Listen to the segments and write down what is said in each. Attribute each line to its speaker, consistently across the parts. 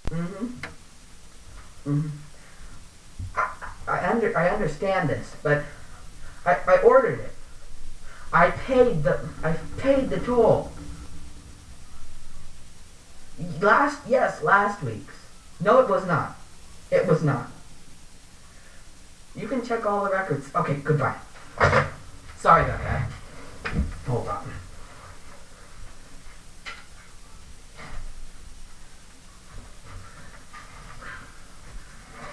Speaker 1: Mm-hmm. Mm-hmm. I understand this, but I ordered it. I paid the toll. Last week's. No, it was not. It was not. You can check all the records. Okay, goodbye. Sorry about that. Hold on.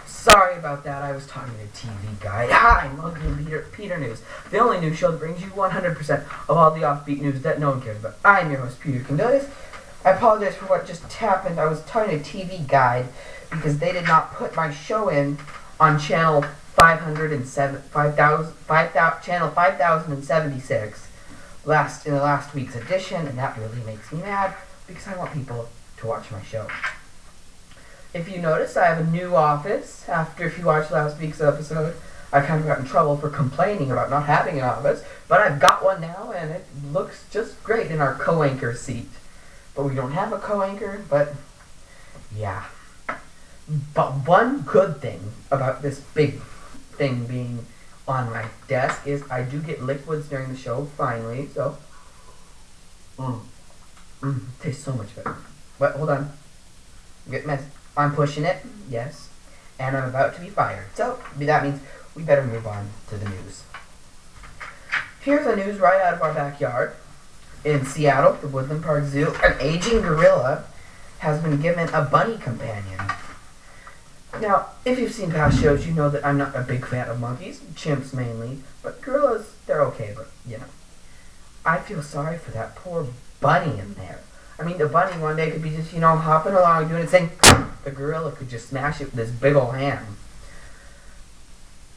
Speaker 1: Sorry about that. I was talking to a TV guy. I'm Ugly Peter News, the only news show that brings you 100% of all the offbeat news that no one cares about. I'm your host, Peter Candelas. I apologize for what just happened. I was talking to a TV guide because they did not put my show in on channel 507, 5000, channel 5076 in the last week's edition, and that really makes me mad because I want people to watch my show. If you notice, I have a new office. If you watched last week's episode, I kind of got in trouble for complaining about not having an office, but I've got one now, and it looks just great in our co-anchor seat. But we don't have a co-anchor, but yeah. But one good thing about this big thing being on my desk is I do get liquids during the show, finally, so tastes so much better. But hold on. I'm pushing it, yes, and I'm about to be fired. So that means we better move on to the news. Here's the news right out of our backyard. In Seattle, the Woodland Park Zoo, an aging gorilla has been given a bunny companion. Now, if you've seen past shows, you know that I'm not a big fan of monkeys, chimps mainly, but gorillas, they're okay, but, I feel sorry for that poor bunny in there. I mean, the bunny one day could be just, hopping along doing its thing. The gorilla could just smash it with his big ol' hand.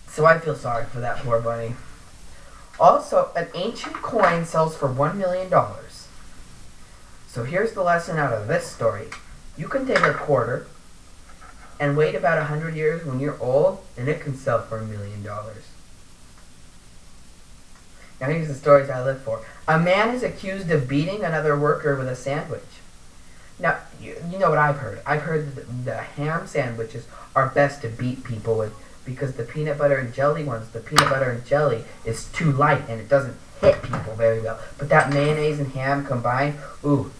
Speaker 1: So I feel sorry for that poor bunny. Also, an ancient coin sells for $1 million. So here's the lesson out of this story. You can take a quarter and wait about 100 years when you're old, and it can sell for $1 million. Now here's the stories I live for. A man is accused of beating another worker with a sandwich. Now, you know what I've heard. I've heard that the ham sandwiches are best to beat people with because the peanut butter and jelly ones, the peanut butter and jelly is too light and it doesn't hit people very well. But that mayonnaise and ham combined,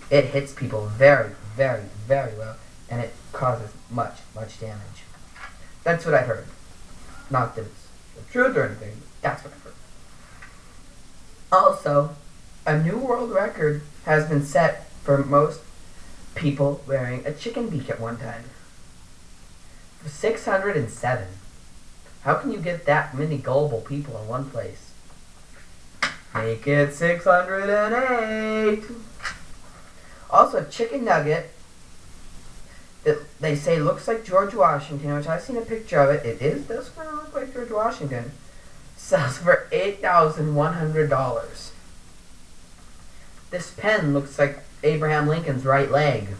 Speaker 1: it hits people very, very, very well, and it causes much, much damage. That's what I've heard. Not that it's the truth or anything, but that's what I've heard. Also, a new world record has been set for most people wearing a chicken beak at one time. 607. How can you get that many gullible people in one place? Make it 608. Also, a chicken nugget that they say looks like George Washington, which I've seen a picture of it. It does kind of look like George Washington. Sells for $8,100. This pen looks like Abraham Lincoln's right leg.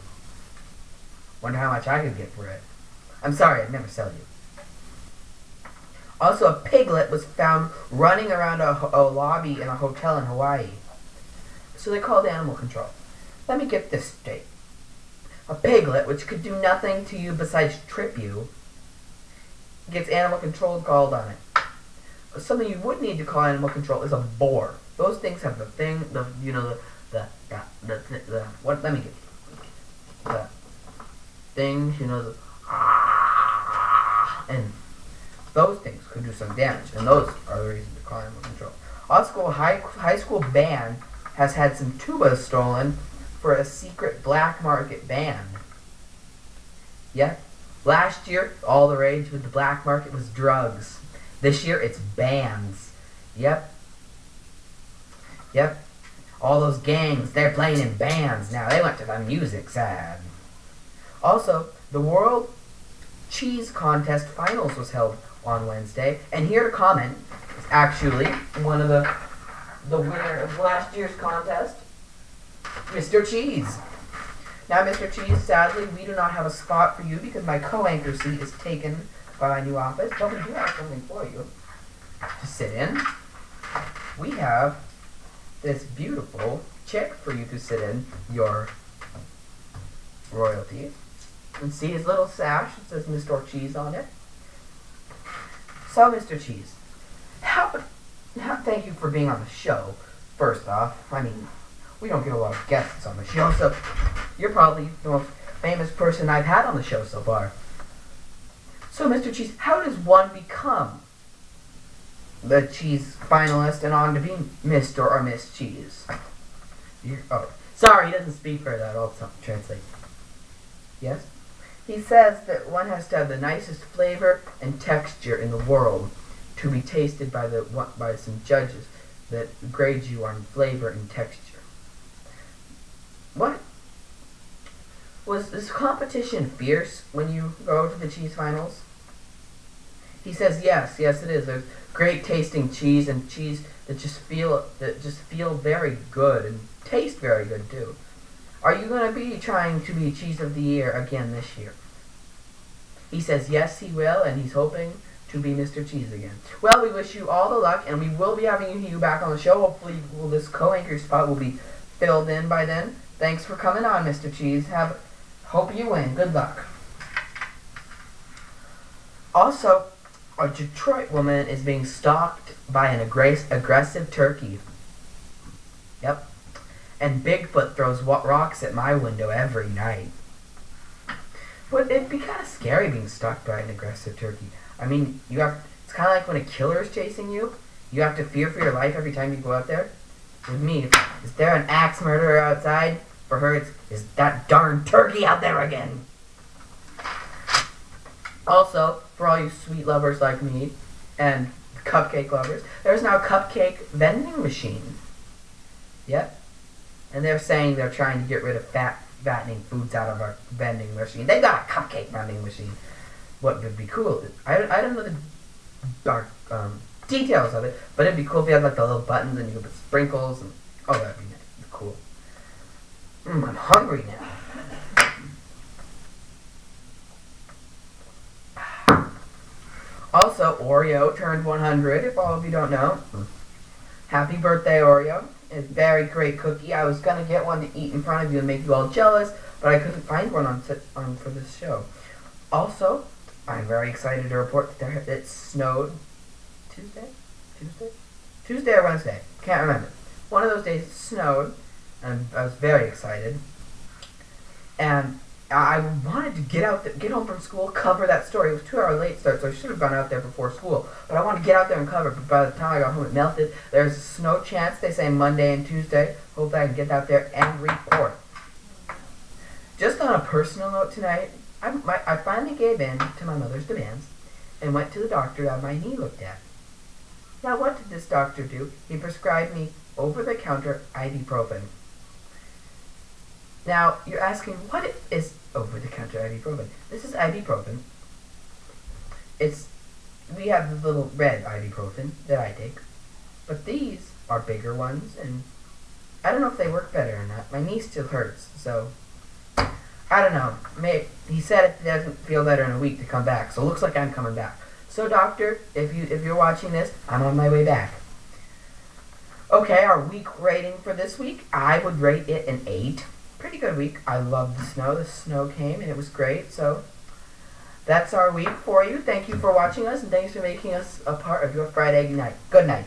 Speaker 1: Wonder how much I could get for it. I'm sorry, I'd never sell you. Also, a piglet was found running around a lobby in a hotel in Hawaii. So they called animal control. Let me get this straight. A piglet, which could do nothing to you besides trip you, gets animal control called on it. Something you would need to call animal control is a boar. Those things have the thing, what, let me get the things, and those things could do some damage, and those are the reason to call animal control. Also, a high school band has had some tubas stolen for a secret black market band. Yep. Last year, all the rage with the black market was drugs. This year, it's bands. Yep. All those gangs, they're playing in bands now. They went to the music side. Also, the World Cheese Contest Finals was held on Wednesday, and here to comment is actually one of the winner of last year's contest, Mr. Cheese. Now, Mr. Cheese, sadly, we do not have a spot for you because my co-anchor seat is taken by my new office, but we do have something for you to sit in. We have this beautiful chair for you to sit in, your royalty. and see his little sash. It says Mr. Cheese on it. So, Mr. Cheese, thank you for being on the show, first off. I mean, we don't get a lot of guests on the show, so you're probably the most famous person I've had on the show so far. So, Mr. Cheese, how does one become the cheese finalist and on to be Mr. or Miss Cheese? Sorry, he doesn't speak very that. I'll translate. Yes? He says that one has to have the nicest flavor and texture in the world to be tasted by some judges that grade you on flavor and texture. What? Was this competition fierce when you go to the cheese finals? He says yes, it is. There's great tasting cheese and cheese that just feel very good and taste very good too. Are you going to be trying to be Cheese of the Year again this year? He says yes, he will, and he's hoping to be Mr. Cheese again. Well, we wish you all the luck, and we will be having you back on the show. Hopefully, this co-anchor spot will be filled in by then. Thanks for coming on, Mr. Cheese. Hope you win. Good luck. Also, a Detroit woman is being stalked by an aggressive turkey. Yep. And Bigfoot throws rocks at my window every night. But it'd be kind of scary being stalked by an aggressive turkey. I mean, it's kind of like when a killer is chasing you. You have to fear for your life every time you go out there. With me, is there an axe murderer outside? For her, is that darn turkey out there again? Also, for all you sweet lovers like me and cupcake lovers, there's now a cupcake vending machine. Yep. And they're saying they're trying to get rid of fattening foods out of our vending machine. They got a cupcake vending machine. What would be cool? I don't know the dark details of it, but it'd be cool if you had like the little buttons and you could put sprinkles and that'd be nice. Cool. I'm hungry now. Also, Oreo turned 100, if all of you don't know. Happy birthday, Oreo. It's a very great cookie. I was going to get one to eat in front of you and make you all jealous, but I couldn't find one for this show. Also, I'm very excited to report that it snowed Tuesday or Wednesday. Can't remember. One of those days it snowed, and I was very excited. And I wanted to get home from school, cover that story. It was a 2-hour late start, so I should have gone out there before school. But I wanted to get out there and cover. But by the time I got home, it melted. There's a snow chance. They say Monday and Tuesday. Hopefully I can get out there and report. Just on a personal note tonight, I finally gave in to my mother's demands and went to the doctor to have my knee looked at. Now, what did this doctor do? He prescribed me over-the-counter ibuprofen. Now, you're asking, what is over-the-counter ibuprofen? This is ibuprofen. We have the little red ibuprofen that I take, but these are bigger ones, and I don't know if they work better or not. My knee still hurts, so I don't know. He said if it doesn't feel better in a week to come back, so it looks like I'm coming back. So, doctor, if you're watching this, I'm on my way back. Okay, our week rating for this week, I would rate it an 8. Pretty good week. I love the snow. The snow came and it was great. So that's our week for you. Thank you for watching us and thanks for making us a part of your Friday night. Good night.